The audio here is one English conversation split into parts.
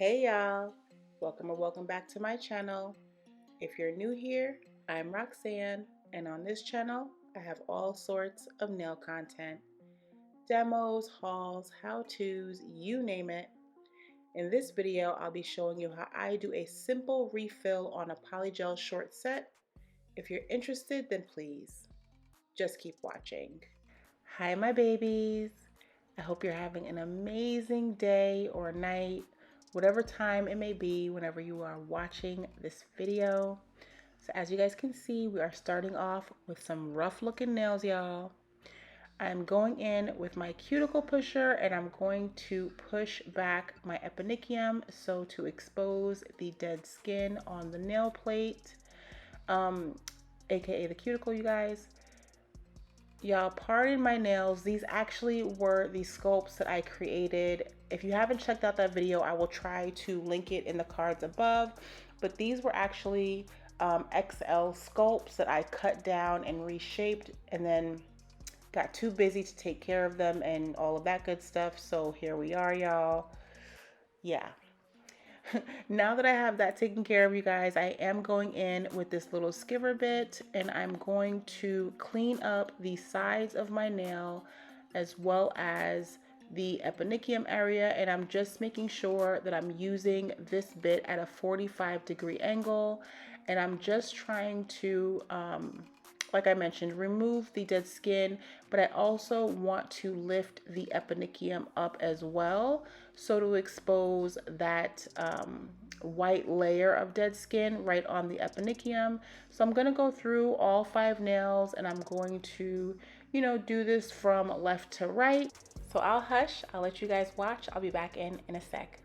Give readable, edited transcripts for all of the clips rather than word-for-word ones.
Hey y'all, welcome or welcome back to my channel. If you're new here, I'm Roxanne, and on this channel I have all sorts of nail content. Demos, hauls, how-tos, you name it. In this video, I'll be showing you how I do a simple refill on a Polygel short set. If you're interested, then please, just keep watching. Hi my babies. I hope you're having an amazing day or night, whatever time it may be whenever you are watching this video. So as you guys can see, we are starting off with some rough looking nails, y'all. I'm going in with my cuticle pusher and I'm going to push back my eponychium so to expose the dead skin on the nail plate, aka the cuticle, you guys. Y'all, pardon my nails. These actually were the sculpts that I created. If you haven't checked out that video, I will try to link it in the cards above. But these were actually XL sculpts that I cut down and reshaped and then got too busy to take care of them and all of that good stuff. So here we are, y'all. Yeah. Now that I have that taken care of, you guys, I am going in with this little skiver bit and I'm going to clean up the sides of my nail as well as the eponychium area, and I'm just making sure that I'm using this bit at a 45-degree angle, and I'm just trying to like I mentioned, remove the dead skin, but I also want to lift the eponychium up as well, so to expose that white layer of dead skin right on the eponychium. So I'm gonna go through all 5 nails and I'm going to, do this from left to right. So I'll hush, I'll let you guys watch. I'll be back in a sec.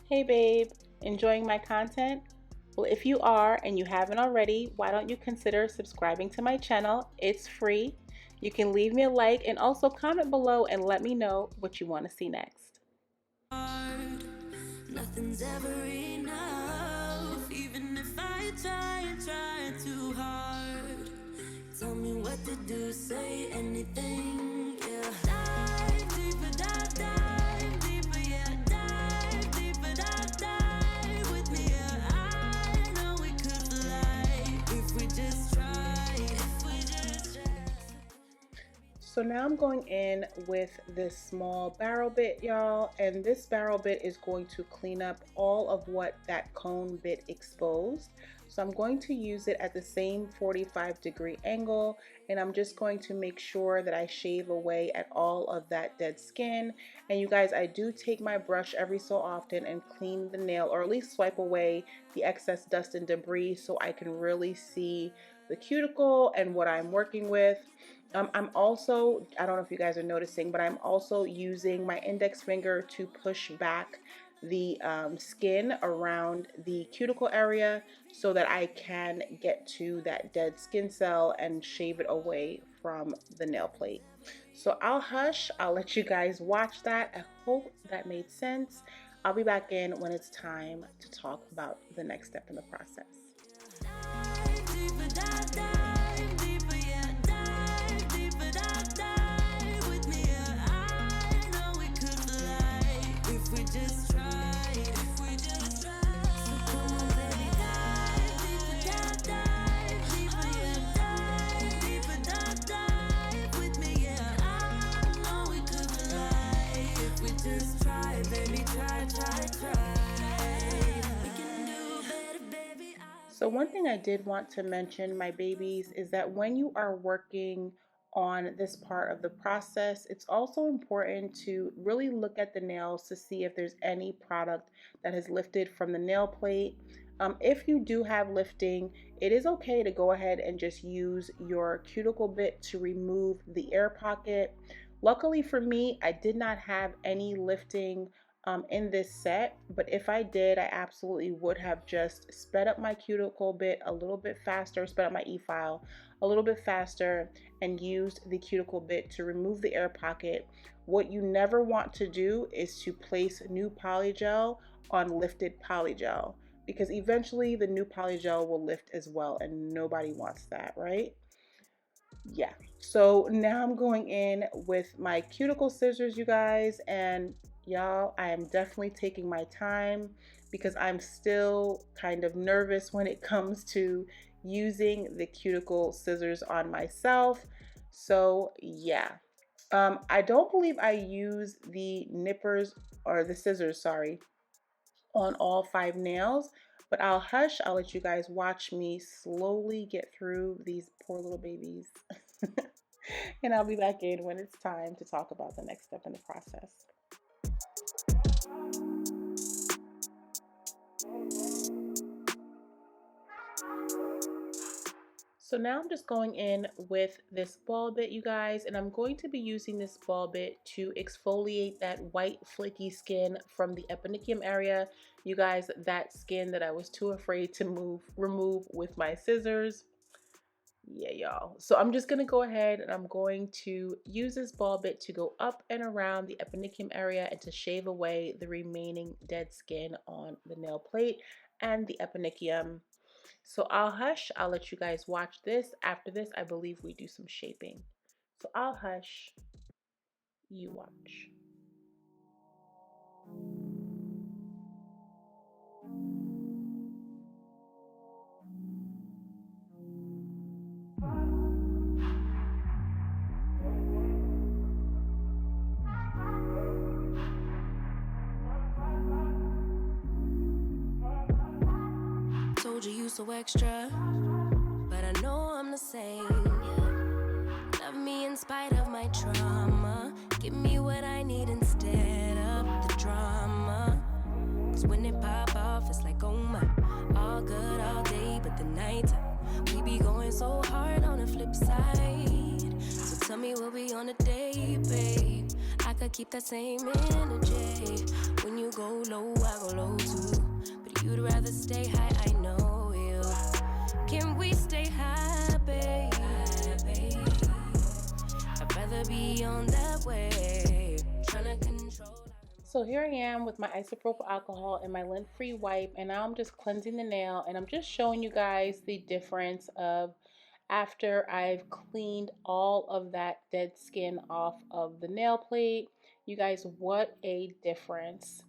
Hey babe, enjoying my content? Well, if you are and you haven't already, why don't you consider subscribing to my channel? It's free. You can leave me a like and also comment below and let me know what you want to see next. Nothing's ever enough, even if I try and try too hard. Tell me what to do, say anything, yeah. Dive deeper, dive deeper, yeah. Dive deeper, dive with me, yeah. I know we could fly if we just try, if we just try. So now I'm going in with this small barrel bit, y'all, and this barrel bit is going to clean up all of what that cone bit exposed. So I'm going to use it at the same 45-degree angle, and I'm just going to make sure that I shave away at all of that dead skin. And you guys, I do take my brush every so often and clean the nail, or at least swipe away the excess dust and debris so I can really see the cuticle and what I'm working with. I'm also, I don't know if you guys are noticing, but I'm also using my index finger to push back the skin around the cuticle area so that I can get to that dead skin cell and shave it away from the nail plate. So I'll hush, I'll let you guys watch that. I hope that made sense. I'll be back in when it's time to talk about the next step in the process. Dive deeper, dive deeper, yeah. Dive deeper, dive with me, yeah. I know we could fly if we just try, if we just try. So come on, baby, dive deeper, dive deeper, yeah. Dive deeper, dive with me, yeah. I know we could fly if we just try, baby, try, try, try. We can do better, baby. So one thing I did want to mention, my babies, is that when you are working on this part of the process, it's also important to really look at the nails to see if there's any product that has lifted from the nail plate. If you do have lifting, it is okay to go ahead and just use your cuticle bit to remove the air pocket. Luckily for me, I did not have any lifting in this set, but if I did, I absolutely would have just sped up my cuticle bit a little bit faster, sped up my e-file a little bit faster, and used the cuticle bit to remove the air pocket. What you never want to do is to place new polygel on lifted polygel, because eventually the new polygel will lift as well, and nobody wants that, right? Yeah. So now I'm going in with my cuticle scissors, you guys, and y'all, I am definitely taking my time because I'm still kind of nervous when it comes to using the cuticle scissors on myself. So yeah. I don't believe I use the nippers or the scissors, sorry, on all 5 nails, but I'll hush. I'll let you guys watch me slowly get through these poor little babies. And I'll be back in when it's time to talk about the next step in the process. So now I'm just going in with this ball bit, you guys, and I'm going to be using this ball bit to exfoliate that white flaky skin from the eponychium area. You guys, that skin that I was too afraid to remove with my scissors. Yeah, y'all. So I'm just gonna go ahead and I'm going to use this ball bit to go up and around the eponychium area and to shave away the remaining dead skin on the nail plate and the eponychium. So I'll hush. I'll let you guys watch this. After this, I believe we do some shaping. So I'll hush. You watch. Told you so extra, but I know I'm the same. Yeah. Love me in spite of my trauma. Give me what I need instead of the drama. Cause when it pop off, it's like, oh my. All good all day, but the night we be going so hard on the flip side. So tell me we'll be on a day, babe. I could keep that same energy. When you go low, I go low too. But you'd rather stay high, I know you. Can we stay high, babe? I'd rather be on that way. Tryna control. So here I am with my isopropyl alcohol and my lint-free wipe, and now I'm just cleansing the nail, and I'm just showing you guys the difference of after I've cleaned all of that dead skin off of the nail plate. You guys, what a difference.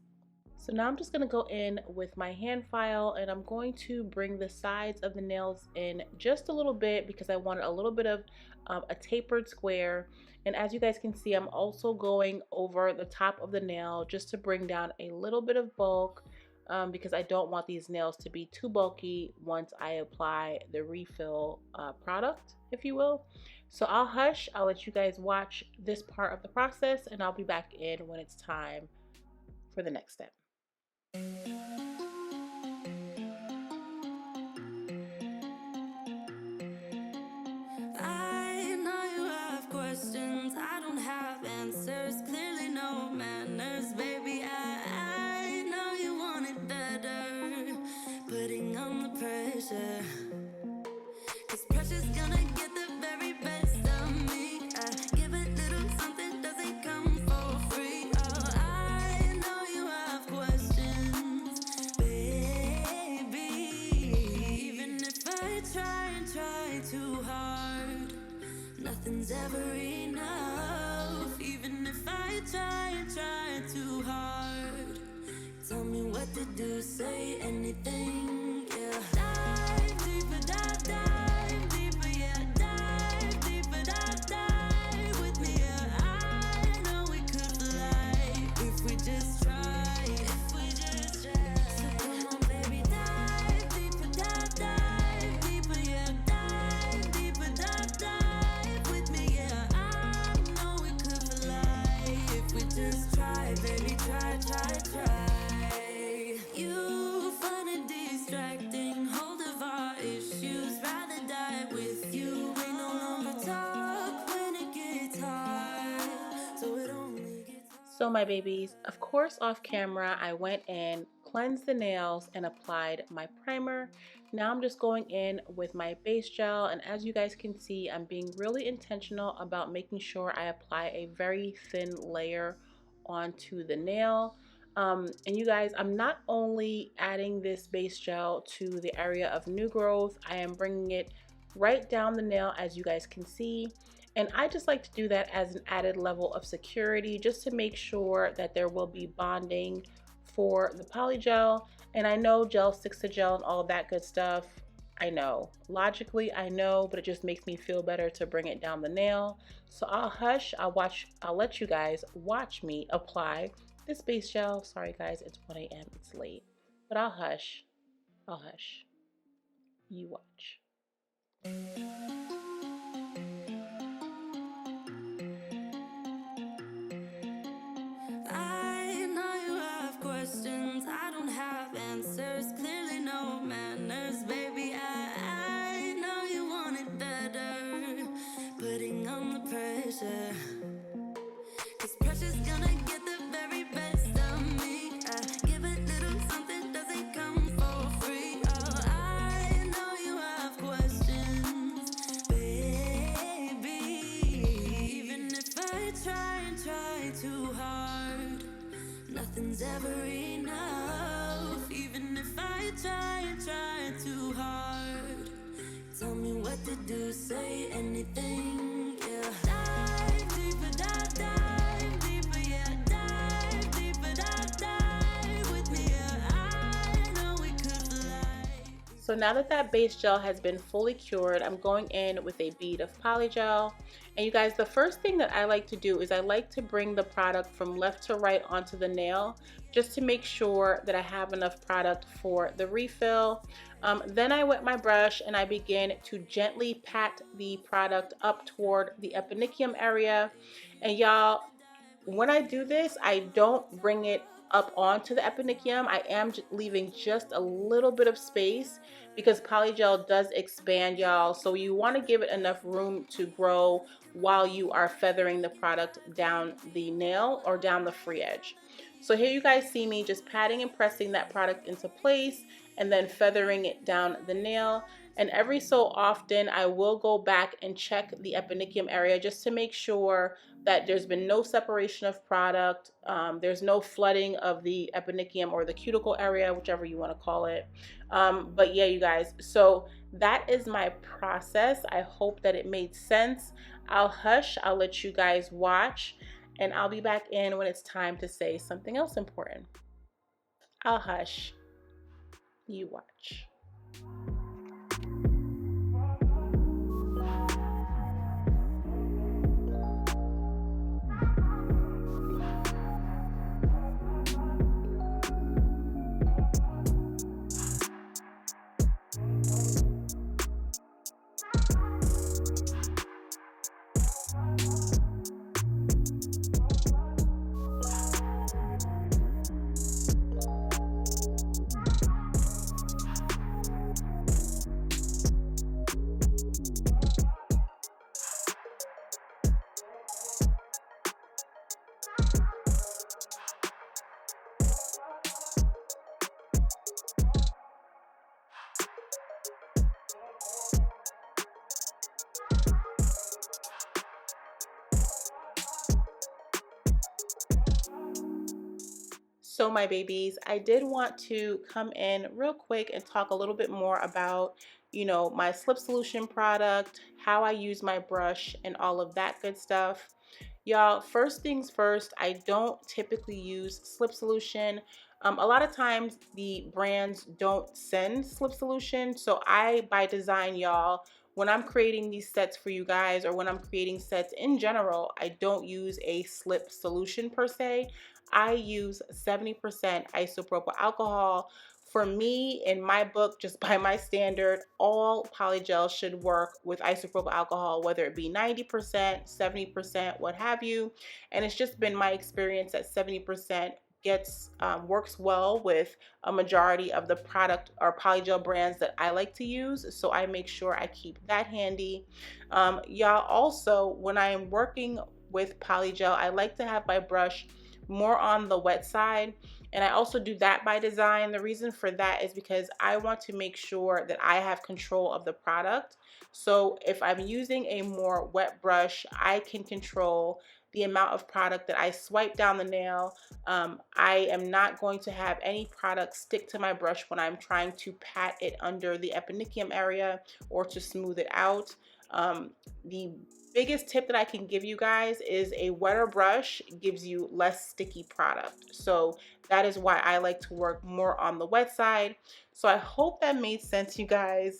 So now I'm just going to go in with my hand file, and I'm going to bring the sides of the nails in just a little bit because I wanted a little bit of a tapered square. And as you guys can see, I'm also going over the top of the nail just to bring down a little bit of bulk because I don't want these nails to be too bulky once I apply the refill product, if you will. So I'll hush. I'll let you guys watch this part of the process, and I'll be back in when it's time for the next step. I know you have questions, I don't have answers. Clearly no manners, baby. I know you want it better. Putting on the pressure, cause pressure's gonna get the very best of me. I give a little something, doesn't come for free. Oh, I know you have questions, baby. Even if I try and try too hard, nothing's ever enough. Even if I try and try too hard, tell me what to do, say anything, yeah. Dive deeper, dive deeper, yeah. Dive deeper, dive with me, yeah. I know we could fly if we just try, if we just try. So come on, baby, dive deeper, dive deeper, yeah. Dive deeper, dive with me, yeah. I know we could fly if we just try, baby, try, try, try. You find it distracting, hold of our issues, rather die with you. We no longer talk when it gets hard, so it only gets hard. So my babies, of course off camera, I went in, cleansed the nails, and applied my primer. Now I'm just going in with my base gel, and as you guys can see, I'm being really intentional about making sure I apply a very thin layer onto the nail. And you guys, I'm not only adding this base gel to the area of new growth, I am bringing it right down the nail, as you guys can see. And I just like to do that as an added level of security, just to make sure that there will be bonding for the polygel. And I know gel sticks to gel and all that good stuff. I know, logically I know, but it just makes me feel better to bring it down the nail. So I'll hush, I'll let you guys watch me apply this base gel. Sorry guys, it's 1 a.m. It's late. But I'll hush. I'll hush. You watch. I know you have questions, I don't have answers. Clearly no manners, baby. I know you want it better. Putting on the pressure, 'cause pressure's gonna get the very best of me. I give a little something, doesn't come for free. Oh, I know you have questions, baby. Even if I try and try too hard, nothing's ever enough. Even if I try and try too hard, tell me what to do, say anything, yeah. Dive deeper, dive deeper, yeah. Dive deeper, dive with me, yeah. I know we could fly. So now that that base gel has been fully cured, I'm going in with a bead of polygel. And you guys, the first thing that I like to do is I like to bring the product from left to right onto the nail, just to make sure that I have enough product for the refill. Then I wet my brush and I begin to gently pat the product up toward the eponychium area. And y'all, when I do this, I don't bring it up onto the eponychium. I am leaving just a little bit of space because polygel does expand, y'all. So you want to give it enough room to grow while you are feathering the product down the nail or down the free edge. So here you guys see me just patting and pressing that product into place and then feathering it down the nail. And every so often I will go back and check the eponychium area just to make sure that there's been no separation of product, there's no flooding of the eponychium or the cuticle area, whichever you want to call it. But yeah, you guys, so that is my process. I hope that it made sense. I'll hush, I'll let you guys watch, and I'll be back in when it's time to say something else important. I'll hush, you watch. So my babies, I did want to come in real quick and talk a little bit more about, you know, my slip solution product, how I use my brush and all of that good stuff. Y'all, first things first, I don't typically use slip solution. A lot of times the brands don't send slip solution. So I, by design, y'all, when I'm creating these sets for you guys or when I'm creating sets in general, I don't use a slip solution per se. I use 70% isopropyl alcohol. For me, in my book, just by my standard, all polygel should work with isopropyl alcohol, whether it be 90%, 70%, what have you. And it's just been my experience that 70% works well with a majority of the product or polygel brands that I like to use. So I make sure I keep that handy. Y'all, also, when I am working with polygel, I like to have my brush more on the wet side, and I also do that by design. The reason for that is because I want to make sure that I have control of the product. So if I'm using a more wet brush, I can control the amount of product that I swipe down the nail. I am not going to have any product stick to my brush when I'm trying to pat it under the eponychium area or to smooth it out. The biggest tip that I can give you guys is a wetter brush gives you less sticky product. So that is why I like to work more on the wet side. So I hope that made sense, you guys.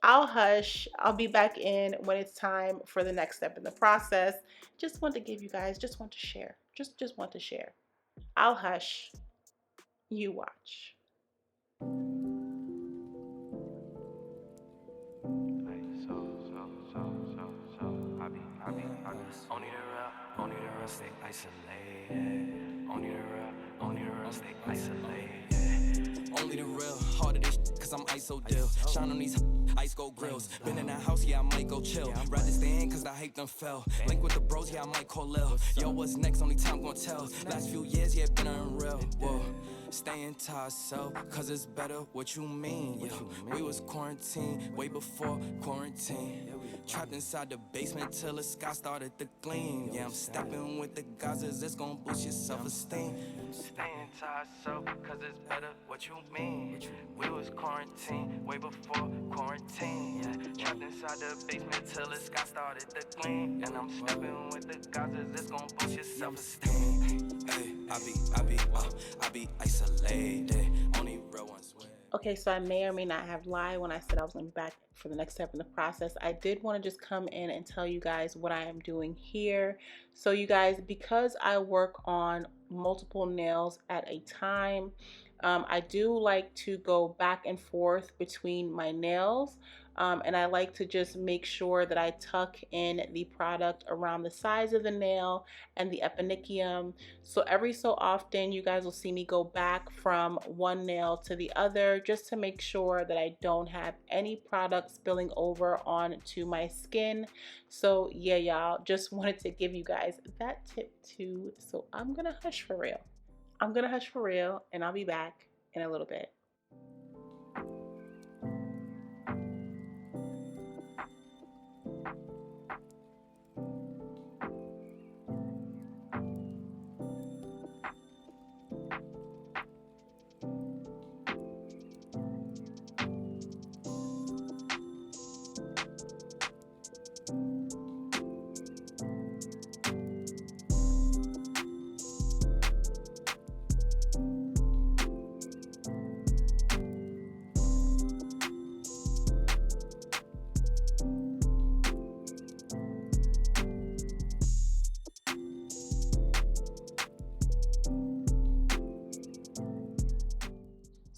I'll hush. I'll be back in when it's time for the next step in the process. Just want to give you guys, just want to share. Just want to share. I'll hush. You watch. Only the real stay isolated. Only the real stay isolated. Only the real, harder this cause I'm ISO deal. Shine on these ice gold grills. Been in that house, yeah, I might go chill. Rather stay in cause the hype done fell. Link with the bros, yeah, I might call Lil. Yo, what's next? Only time gon' tell. Last few years, yeah, been unreal. Whoa. Staying to ourselves, cause it's better what you mean. Yeah. We was quarantined way before quarantine. Trapped inside the basement till the sky started to gleam. Yeah, I'm stepping with the Gazas, it's gonna boost your self-esteem. Staying to ourselves, cause it's better what you mean. We was quarantined way before quarantine. Yeah. Trapped inside the basement till the sky started to gleam. And I'm stepping with the Gazas, it's gonna boost your self-esteem. Hey, I be isolated. Only real ones with. Okay, so I may or may not have lied when I said I was going to be back for the next step in the process. I did want to just come in and tell you guys what I am doing here. So you guys, because I work on multiple nails at a time, I do like to go back and forth between my nails. And I like to just make sure that I tuck in the product around the sides of the nail and the eponychium. So every so often you guys will see me go back from one nail to the other just to make sure that I don't have any product spilling over onto my skin. So yeah, y'all, just wanted to give you guys that tip too. So I'm gonna hush for real. I'm gonna hush for real, and I'll be back in a little bit.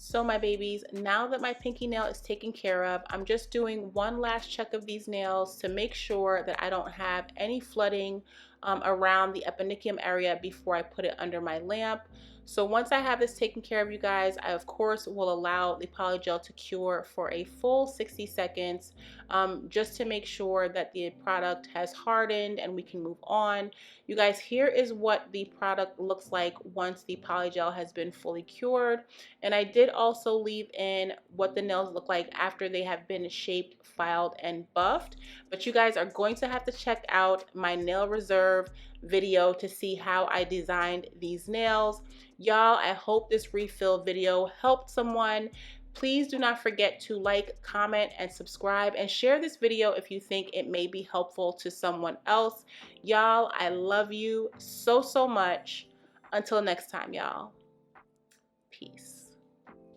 So my babies, now that my pinky nail is taken care of, I'm just doing one last check of these nails to make sure that I don't have any flooding around the eponychium area before I put it under my lamp. So once I have this taken care of, you guys, I of course will allow the polygel to cure for a full 60 seconds just to make sure that the product has hardened and we can move on. You guys, here is what the product looks like once the polygel has been fully cured. And I did also leave in what the nails look like after they have been shaped, filed, and buffed. But you guys are going to have to check out my nail reserve video to see how I designed these nails. Y'all, I hope this refill video helped someone. Please do not forget to like, comment, and subscribe, and share this video if you think it may be helpful to someone else. Y'all, I love you so, so much. Until next time, y'all. Peace.